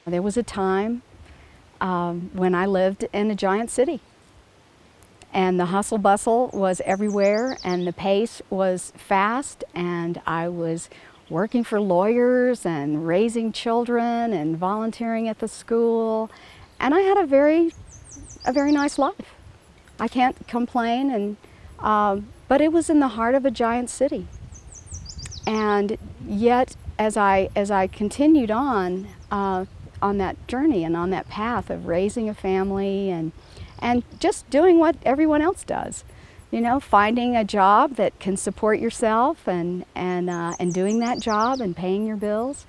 There was a time when I lived in a giant city, and the hustle bustle was everywhere, and the pace was fast, and I was working for lawyers and raising children and volunteering at the school, and I had a very nice life. I can't complain, but it was in the heart of a giant city. And yet, as I continued on that journey and on that path of raising a family and just doing what everyone else does, you know, finding a job that can support yourself and doing that job and paying your bills,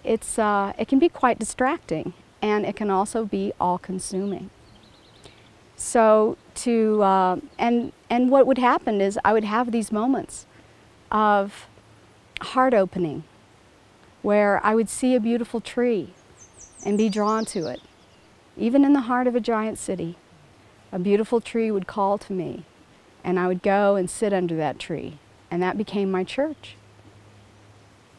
it can be quite distracting, and it can also be all-consuming. So and what would happen is I would have these moments of heart opening where I would see a beautiful tree and be drawn to it. Even in the heart of a giant city, a beautiful tree would call to me, and I would go and sit under that tree, and that became my church.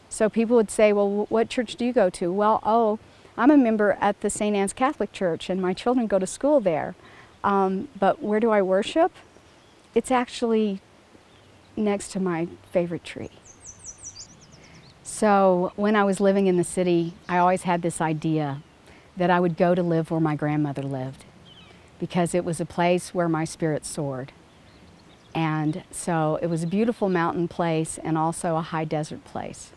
So people would say, well, what church do you go to? Well, oh, I'm a member at the St. Anne's Catholic Church, and my children go to school there. But where do I worship? It's actually next to my favorite tree. So when I was living in the city, I always had this idea that I would go to live where my grandmother lived, because it was a place where my spirit soared. And so it was a beautiful mountain place and also a high desert place.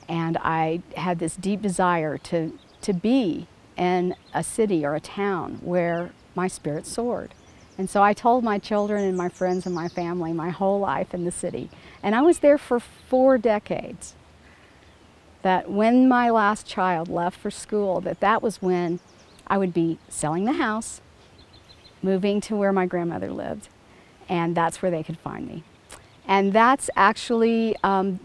And I had this deep desire to be in a city or a town where my spirit soared. And so I told my children and my friends and my family my whole life in the city. And I was there for 4 decades. That when my last child left for school, that was when I would be selling the house, moving to where my grandmother lived, and that's where they could find me. And that's actually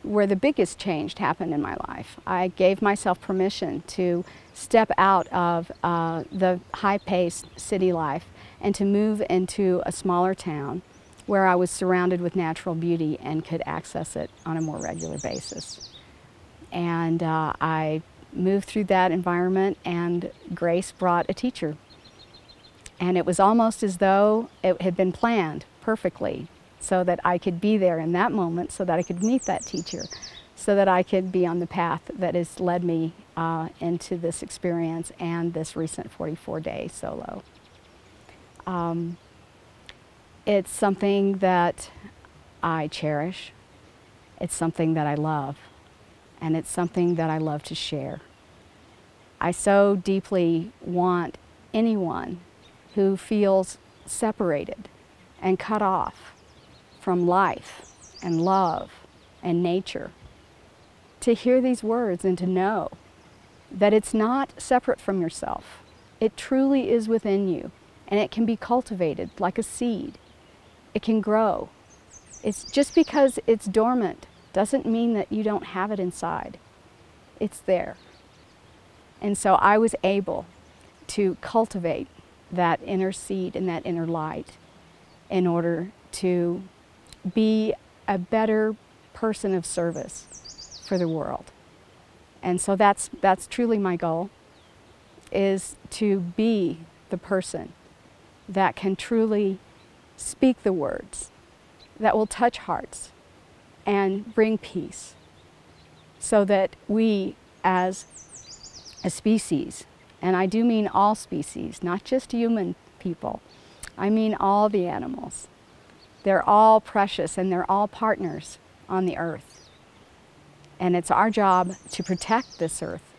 where the biggest change happened in my life. I gave myself permission to step out of the high-paced city life and to move into a smaller town where I was surrounded with natural beauty and could access it on a more regular basis. And I moved through that environment, and grace brought a teacher. And it was almost as though it had been planned perfectly so that I could be there in that moment, so that I could meet that teacher, so that I could be on the path that has led me into this experience and this recent 44-day solo. It's something that I cherish. It's something that I love. And it's something that I love to share. I so deeply want anyone who feels separated and cut off from life and love and nature to hear these words and to know that it's not separate from yourself. It truly is within you, and it can be cultivated like a seed. It can grow. It's just because it's dormant doesn't mean that you don't have it inside. It's there. And so I was able to cultivate that inner seed and that inner light in order to be a better person of service for the world. And so that's truly my goal, is to be the person that can truly speak the words that will touch hearts and bring peace, so that we as a species, and I do mean all species, not just human people, I mean all the animals, they're all precious and they're all partners on the earth. And it's our job to protect this earth